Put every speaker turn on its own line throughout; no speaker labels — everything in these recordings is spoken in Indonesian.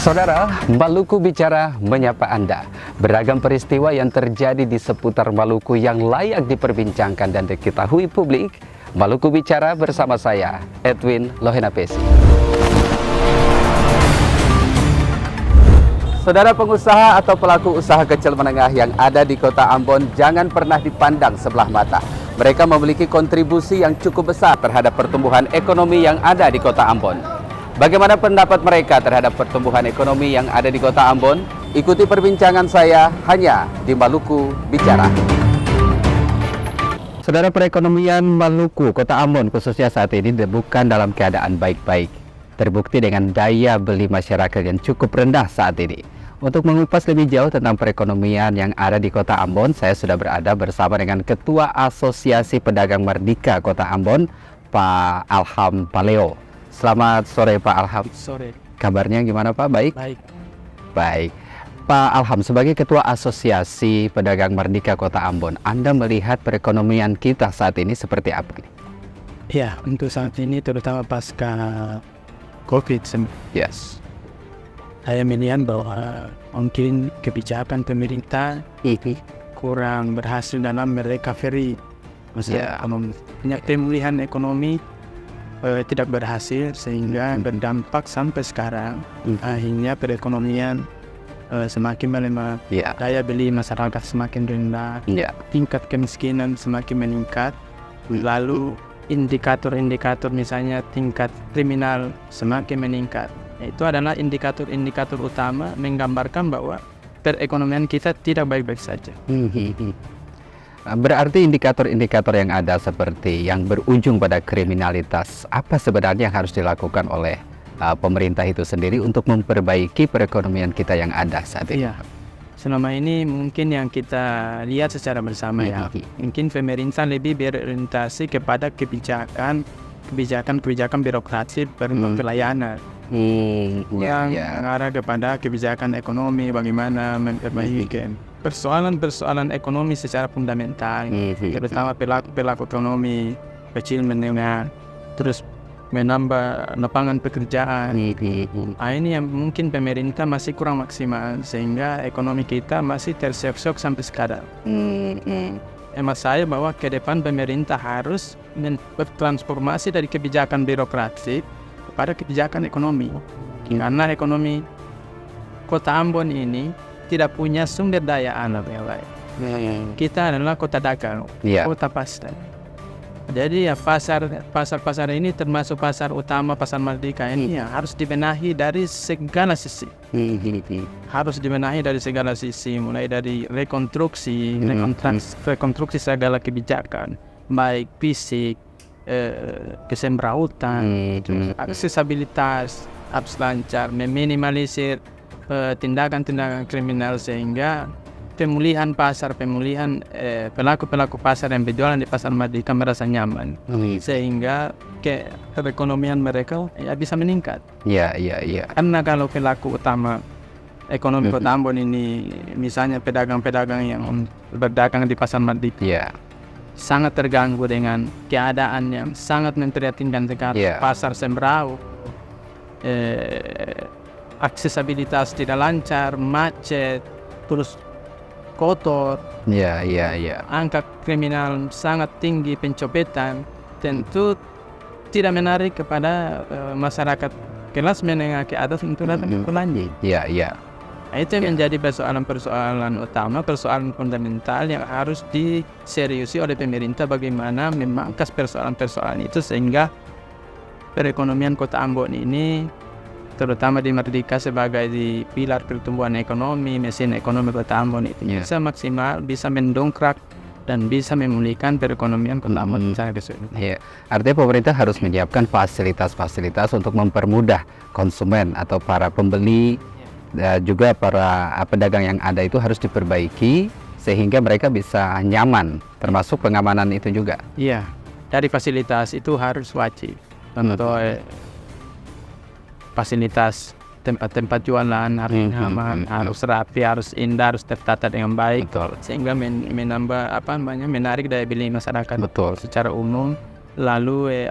Saudara, Maluku Bicara menyapa Anda. Beragam peristiwa yang terjadi di seputar Maluku yang layak diperbincangkan dan diketahui publik. Maluku Bicara bersama saya, Edwin Lohenapesi. Saudara pengusaha atau pelaku usaha kecil menengah yang ada di kota Ambon jangan pernah dipandang sebelah mata. Mereka memiliki kontribusi yang cukup besar terhadap pertumbuhan ekonomi yang ada di kota Ambon. Bagaimana pendapat mereka terhadap pertumbuhan ekonomi yang ada di kota Ambon? Ikuti perbincangan saya hanya di Maluku Bicara. Saudara, perekonomian Maluku, kota Ambon khususnya saat ini bukan dalam keadaan baik-baik. Terbukti dengan daya beli masyarakat yang cukup rendah saat ini. Untuk mengupas lebih jauh tentang perekonomian yang ada di kota Ambon, saya sudah berada bersama dengan Ketua Asosiasi Pedagang Merdeka Kota Ambon, Pak Alham Paleo. Selamat sore Pak Alham.
Sore.
Kabarnya gimana Pak? Baik?
Baik.
Baik. Pak Alham, sebagai Ketua Asosiasi Pedagang Merdeka Kota Ambon, Anda melihat perekonomian kita saat ini seperti apa nih?
Ya, untuk saat ini terutama pasca COVID-19,
Yes.
saya melihat bahwa mungkin kebijakan pemerintah kurang berhasil dalam merecovery masalah ekonomi. Pemulihan ekonomi tidak berhasil sehingga berdampak sampai sekarang. Akhirnya perekonomian semakin melemah, daya beli masyarakat semakin rendah, tingkat kemiskinan semakin meningkat, lalu indikator-indikator misalnya tingkat kriminal semakin meningkat. Itu adalah indikator-indikator utama menggambarkan bahwa perekonomian kita tidak baik-baik saja.
Berarti indikator-indikator yang ada seperti yang berujung pada kriminalitas, apa sebenarnya yang harus dilakukan oleh pemerintah itu sendiri untuk memperbaiki perekonomian kita yang ada saat ini?
Iya. Selama ini mungkin yang kita lihat secara bersama mungkin pemerintah lebih berorientasi kepada kebijakan birokrasi pelayanan yang mengarah kepada kebijakan ekonomi, bagaimana memperbaiki persoalan ekonomi secara fundamental, terutama pelaku ekonomi kecil menengah, terus menambah lapangan pekerjaan. Ini yang mungkin pemerintah masih kurang maksimal sehingga ekonomi kita masih terseok-seok sampai sekarang. Emak saya bahwa ke depan pemerintah harus bertransformasi dari kebijakan birokrasi kepada kebijakan ekonomi. Karena ekonomi kota Ambon ini tidak punya sumber daya alam yang lain. Kita adalah kota dagang, kota pasar. Jadi ya pasar ini termasuk pasar utama, pasar Merdeka ini harus dibenahi dari segala sisi. Harus dibenahi dari segala sisi, mulai dari rekonstruksi segala kebijakan, baik fisik, kesembrautan, aksesibilitas, harus lancar, meminimalisir tindakan-tindakan kriminal sehingga pemulihan pelaku-pelaku pasar yang berjualan di pasar Merdeka merasa nyaman, sehingga perekonomian mereka bisa meningkat. Karena kalau pelaku utama ekonomi kota Ambon ini misalnya pedagang-pedagang yang berdagang di pasar Merdeka sangat terganggu dengan keadaan yang sangat memprihatinkan sekali. Pasar sembrau, aksesibilitas tidak lancar, macet, terus kotor, angka kriminal sangat tinggi, pencopetan, tentu tidak menarik kepada masyarakat kelas menengah ke atas untuk datang ke belanja. Itu menjadi persoalan utama, persoalan fundamental yang harus diseriusi oleh pemerintah bagaimana memangkas persoalan-persoalan itu sehingga perekonomian kota Ambon ini terutama di Merdeka sebagai di pilar pertumbuhan ekonomi, mesin ekonomi kota Ambon itu bisa maksimal, bisa mendongkrak dan bisa memulihkan perekonomian kota Ambon secara keseluruhan.
Artinya pemerintah harus menyiapkan fasilitas-fasilitas untuk mempermudah konsumen atau para pembeli, juga para pedagang yang ada itu harus diperbaiki sehingga mereka bisa nyaman, termasuk pengamanan itu juga.
Dari fasilitas itu harus wajib. Contoh fasilitas tempat jualan harus nyaman, harus rapi, harus indah, harus tertata dengan baik, sehingga menarik daya beli masyarakat secara umum. lalu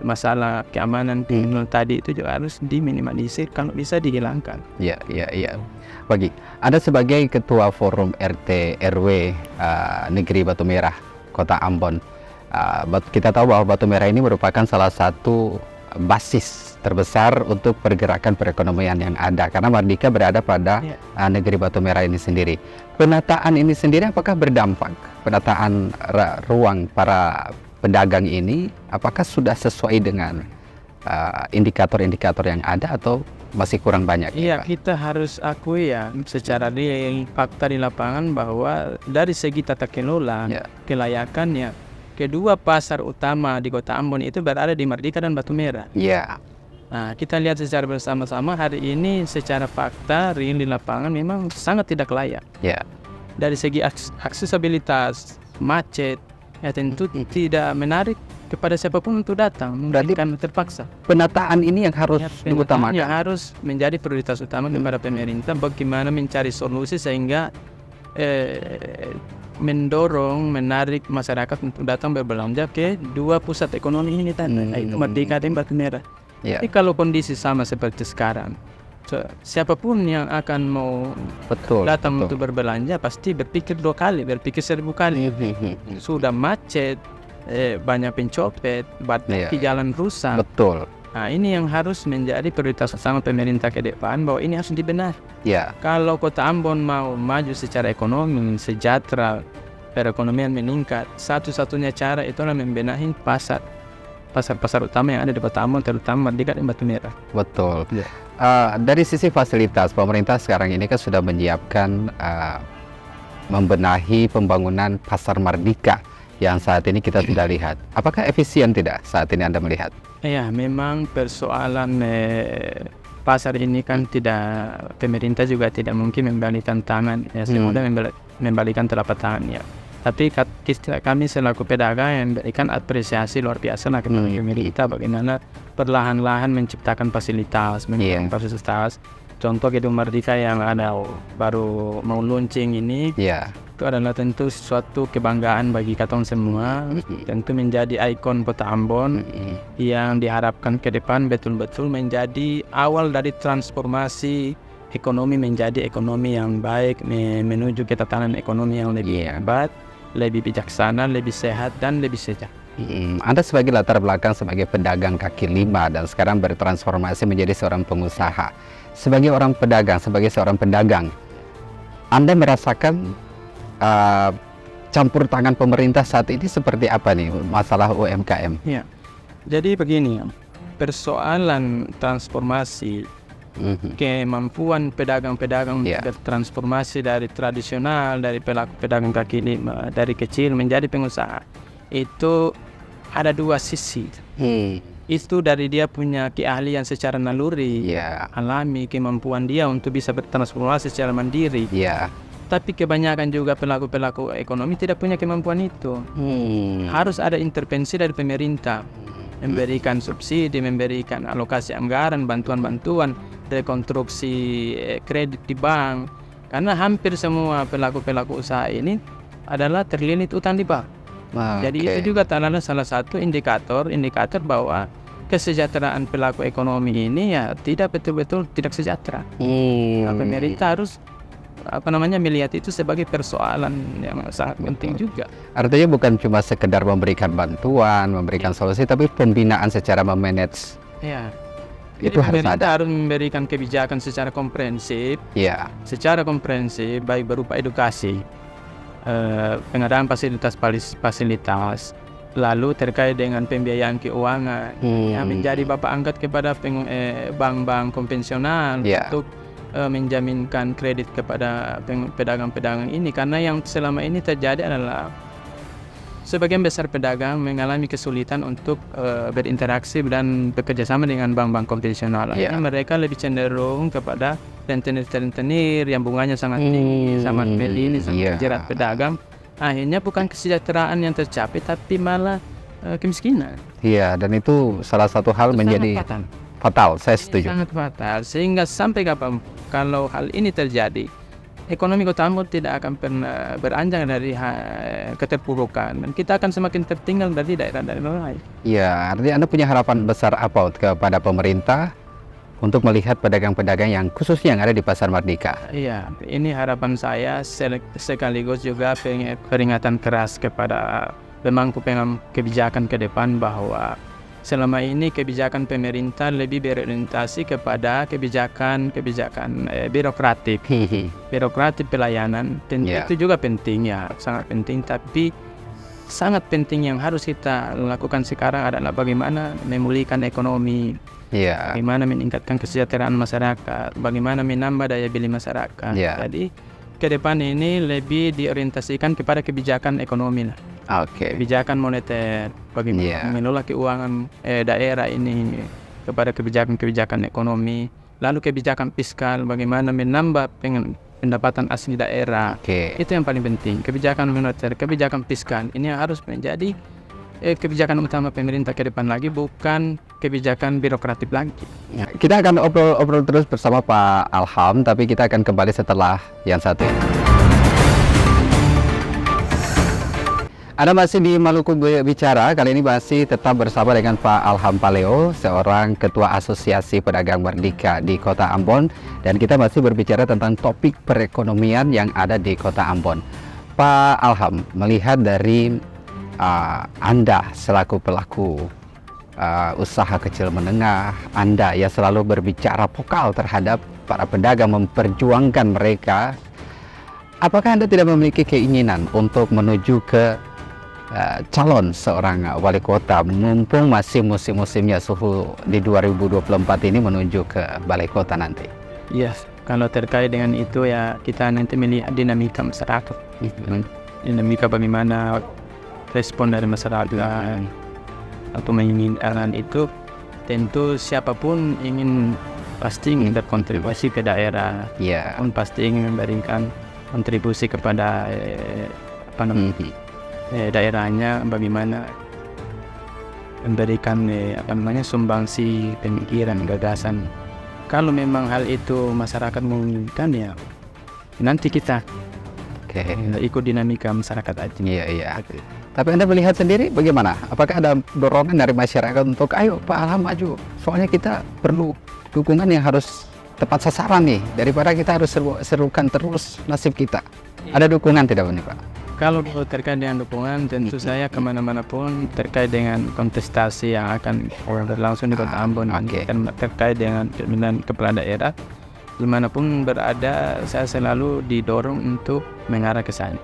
masalah keamanan kriminal tadi itu juga harus diminimalisir, kalau bisa dihilangkan.
Ya. Bagi Anda sebagai Ketua Forum RT RW Negeri Batu Merah, Kota Ambon, kita tahu bahwa Batu Merah ini merupakan salah satu basis terbesar untuk pergerakan perekonomian yang ada, karena Mardika berada pada Negeri Batu Merah ini sendiri. Penataan ini sendiri apakah berdampak? Penataan ruang para pedagang ini apakah sudah sesuai dengan indikator-indikator yang ada atau masih kurang banyak?
Iya, kita harus akui ya secara real fakta di lapangan bahwa dari segi tata kelola, kelayakannya, kedua pasar utama di Kota Ambon itu berada di Mardika dan Batu Merah. Nah, kita lihat secara bersama-sama hari ini secara fakta real di lapangan memang sangat tidak layak. Dari segi aksesibilitas, macet, ya tentu tidak menarik kepada siapapun untuk datang, karena terpaksa.
Penataan ini yang harus diutamakan.
Yang harus menjadi prioritas utama kepada pemerintah, bagaimana mencari solusi sehingga mendorong, menarik masyarakat untuk datang berbelanja ke dua pusat ekonomi ini tadi, yaitu Mardika dan Batu Merah. Jadi kalau kondisi sama seperti sekarang, siapapun yang akan mau datang untuk berbelanja pasti berpikir 2 kali, berpikir 1000 kali. Sudah macet, banyak pencopet, jalan rusak. Nah, ini yang harus menjadi prioritas utama pemerintah ke depan, bahwa ini harus dibenahi. Kalau Kota Ambon mau maju secara ekonomi, sejahtera, perekonomian meningkat, satu-satunya cara itu adalah membenahi pasar utama yang ada di Kota Ambon, terutama Mardika dan Batu Merah. Dari sisi fasilitas, pemerintah sekarang ini kan sudah menyiapkan membenahi pembangunan pasar Mardika yang saat ini kita sudah lihat. Apakah efisien tidak saat ini Anda melihat? Ya, memang persoalan pasar ini kan pemerintah juga tidak mungkin membalikan tangan, semudah membalikan telapak tangan ya. Tapi kami selaku pedagang yang memberikan apresiasi luar biasa kepada pemerintah, bagaimana perlahan-lahan menciptakan fasilitas. Contoh gedung Mardika yang ada baru mau launching ini, itu adalah tentu suatu kebanggaan bagi kita semua. Tentu menjadi ikon Kota Ambon yang diharapkan ke depan betul-betul menjadi awal dari transformasi ekonomi menjadi ekonomi yang baik, menuju ketatanan ekonomi yang lebih hebat, lebih bijaksana, lebih sehat, dan lebih sejahtera.
Anda sebagai latar belakang sebagai pedagang kaki lima dan sekarang bertransformasi menjadi seorang pengusaha. Sebagai seorang pedagang, Anda merasakan campur tangan pemerintah saat ini seperti apa nih masalah UMKM?
Jadi begini, persoalan transformasi, kemampuan pedagang-pedagang bertransformasi dari tradisional, dari pelaku pedagang kaki lima, dari kecil menjadi pengusaha, itu ada 2 sisi. Itu dari dia punya keahlian secara naluri, alami, kemampuan dia untuk bisa bertransformasi secara mandiri. Tapi kebanyakan juga pelaku-pelaku ekonomi tidak punya kemampuan itu. Harus ada intervensi dari pemerintah, memberikan subsidi, memberikan alokasi anggaran, bantuan-bantuan, rekonstruksi kredit di bank. Karena hampir semua pelaku-pelaku usaha ini adalah terlilit utang di bank. Jadi itu juga adalah salah satu indikator bahwa kesejahteraan pelaku ekonomi ini ya betul-betul tidak sejahtera. Pemerintah harus melihat itu sebagai persoalan yang sangat penting juga.
Artinya bukan cuma sekedar memberikan bantuan, memberikan solusi, tapi pembinaan secara memanage.
Itu harus memberikan kebijakan secara komprehensif. Secara komprehensif, baik berupa edukasi, pengadaan fasilitas, lalu terkait dengan pembiayaan keuangan, yang menjadi bapak angkat kepada bank-bank konvensional untuk menjaminkan kredit kepada pedagang-pedagang ini. Karena yang selama ini terjadi adalah sebagian besar pedagang mengalami kesulitan untuk berinteraksi dan bekerjasama dengan bank-bank konvensional. Mereka lebih cenderung kepada rentenir yang bunganya sangat tinggi, sangat beli, sangat jerat pedagang. Akhirnya bukan kesejahteraan yang tercapai, tapi malah kemiskinan.
Dan itu salah satu hal itu menjadi fatal. Saya setuju.
Sangat fatal. Sehingga sampai kapan kalau hal ini terjadi, ekonomi Kota Ambon tidak akan pernah beranjak dari keterpurukan, dan kita akan semakin tertinggal dari daerah-daerah lain.
Ya, artinya Anda punya harapan besar apa kepada pemerintah untuk melihat pedagang-pedagang yang khususnya yang ada di Pasar Merdeka?
Iya, ini harapan saya sekaligus juga peringatan keras kepada pemangku kebijakan ke depan bahwa selama ini kebijakan pemerintah lebih berorientasi kepada kebijakan birokratik pelayanan. Tentu itu juga penting ya, sangat penting, tapi sangat penting yang harus kita lakukan sekarang adalah bagaimana memulihkan ekonomi, bagaimana meningkatkan kesejahteraan masyarakat, bagaimana menambah daya beli masyarakat. Jadi ke depan ini lebih diorientasikan kepada kebijakan ekonomi lah. Kebijakan moneter, bagaimana mengelola keuangan daerah ini kepada kebijakan-kebijakan ekonomi, lalu kebijakan fiskal, bagaimana menambah pendapatan asli daerah. Itu yang paling penting. Kebijakan moneter, kebijakan fiskal ini harus menjadi kebijakan utama pemerintah ke depan lagi, bukan kebijakan birokratif lagi.
Kita akan obrol terus bersama Pak Alham, tapi kita akan kembali setelah yang satu ini. Anda masih di Maluku Bicara, kali ini masih tetap bersama dengan Pak Alham Paleo, seorang Ketua Asosiasi Pedagang Merdeka di Kota Ambon, dan kita masih berbicara tentang topik perekonomian yang ada di Kota Ambon. Pak Alham, melihat dari Anda selaku pelaku usaha kecil menengah, Anda ya selalu berbicara vokal terhadap para pedagang, memperjuangkan mereka, apakah Anda tidak memiliki keinginan untuk menuju ke calon seorang wali kota, mumpung masih musim-musimnya suhu di 2024 ini menuju ke balai kota nanti?
Kalau terkait dengan itu ya kita nanti melihat dinamika masyarakat, dinamika bagaimana respon dari masyarakat atau menginginkan itu. Tentu siapapun pasti ingin berkontribusi ke daerah, pun pasti ingin memberikan kontribusi kepada daerahnya, bagaimana memberikan sumbangsi pemikiran, gagasan. Kalau memang hal itu masyarakat menginginkan, ya nanti kita ikut dinamika masyarakat aja. Tapi Anda melihat sendiri bagaimana? Apakah ada dorongan dari masyarakat untuk ayo Pak Alham maju? Soalnya kita perlu dukungan yang harus tepat sasaran nih, daripada kita harus serukan terus nasib kita. Ada dukungan tidak nih Pak? Kalau terkait dengan dukungan, tentu saya kemana-mana pun terkait dengan kontestasi yang akan berlangsung di Kota Ambon, terkait dengan pemilihan kepala daerah, dimanapun berada, saya selalu didorong untuk mengarah ke sana.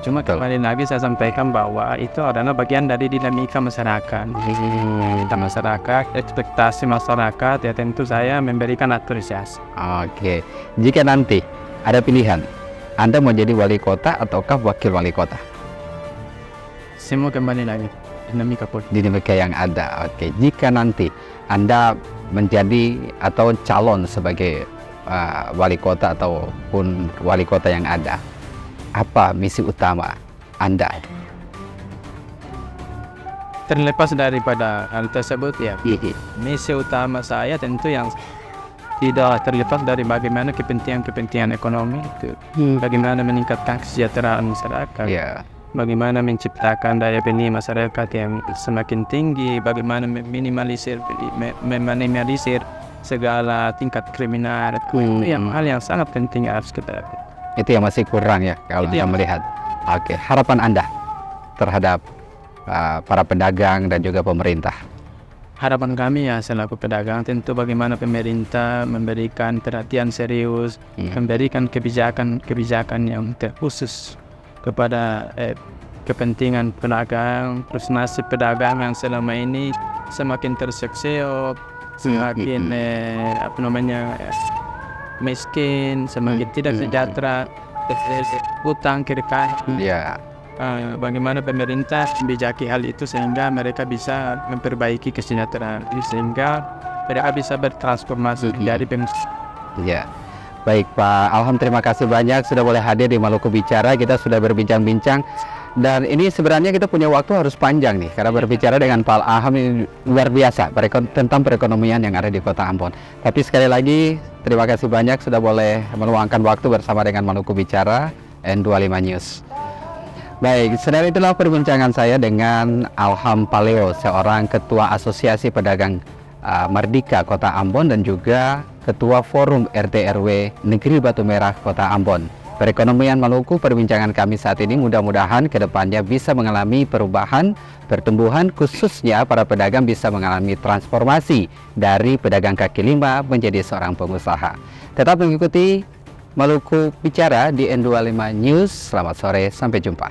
Cuma kembali lagi saya sampaikan bahwa itu adalah bagian dari dinamika masyarakat. Masyarakat, ekspektasi masyarakat, ya tentu saya memberikan apresiasi.
Jika nanti ada pilihan, Anda mau jadi wali kota ataukah wakil wali kota?
Semua kembali lagi
dinamika yang ada. Jika nanti Anda menjadi atau calon sebagai wali kota ataupun wali kota yang ada, apa misi utama Anda?
Terlepas daripada hal tersebut ya, misi utama saya tentu yang tidak terlepas dari bagaimana kepentingan ekonomi itu, bagaimana meningkatkan kesejahteraan masyarakat, bagaimana menciptakan daya beli masyarakat yang semakin tinggi, bagaimana meminimalisir segala tingkat kriminal. Itu hal yang sangat penting harus kita lakukan.
Itu yang masih kurang ya kalau Anda melihat. Harapan Anda terhadap para pedagang dan juga pemerintah?
Harapan kami ya selaku pedagang, tentu bagaimana pemerintah memberikan perhatian serius, memberikan kebijakan yang terkhusus kepada kepentingan pedagang, terus nasib pedagang yang selama ini semakin terseok-seok, semakin miskin, semakin tidak sejahtera, utang kiri-kiri. Bagaimana pemerintah membijaki hal itu sehingga mereka bisa memperbaiki kesejahteraan, sehingga mereka bisa bertransformasi dari pengusaha.
Baik Pak Alham, terima kasih banyak sudah boleh hadir di Maluku Bicara. Kita sudah berbincang-bincang Dan ini sebenarnya kita punya waktu harus panjang nih, karena berbicara dengan Pak Aham ini luar biasa tentang perekonomian yang ada di Kota Ambon. Tapi sekali lagi, terima kasih banyak sudah boleh meluangkan waktu bersama dengan Maluku Bicara N25 News. Baik, sedang itulah perbincangan saya dengan Alham Paleo, seorang Ketua Asosiasi Pedagang Merdeka Kota Ambon dan juga Ketua Forum RT RW Negeri Batu Merah Kota Ambon. Perekonomian Maluku, perbincangan kami saat ini mudah-mudahan ke depannya bisa mengalami perubahan, pertumbuhan, khususnya para pedagang bisa mengalami transformasi dari pedagang kaki lima menjadi seorang pengusaha. Tetap mengikuti Maluku Bicara di N25 News. Selamat sore, sampai jumpa.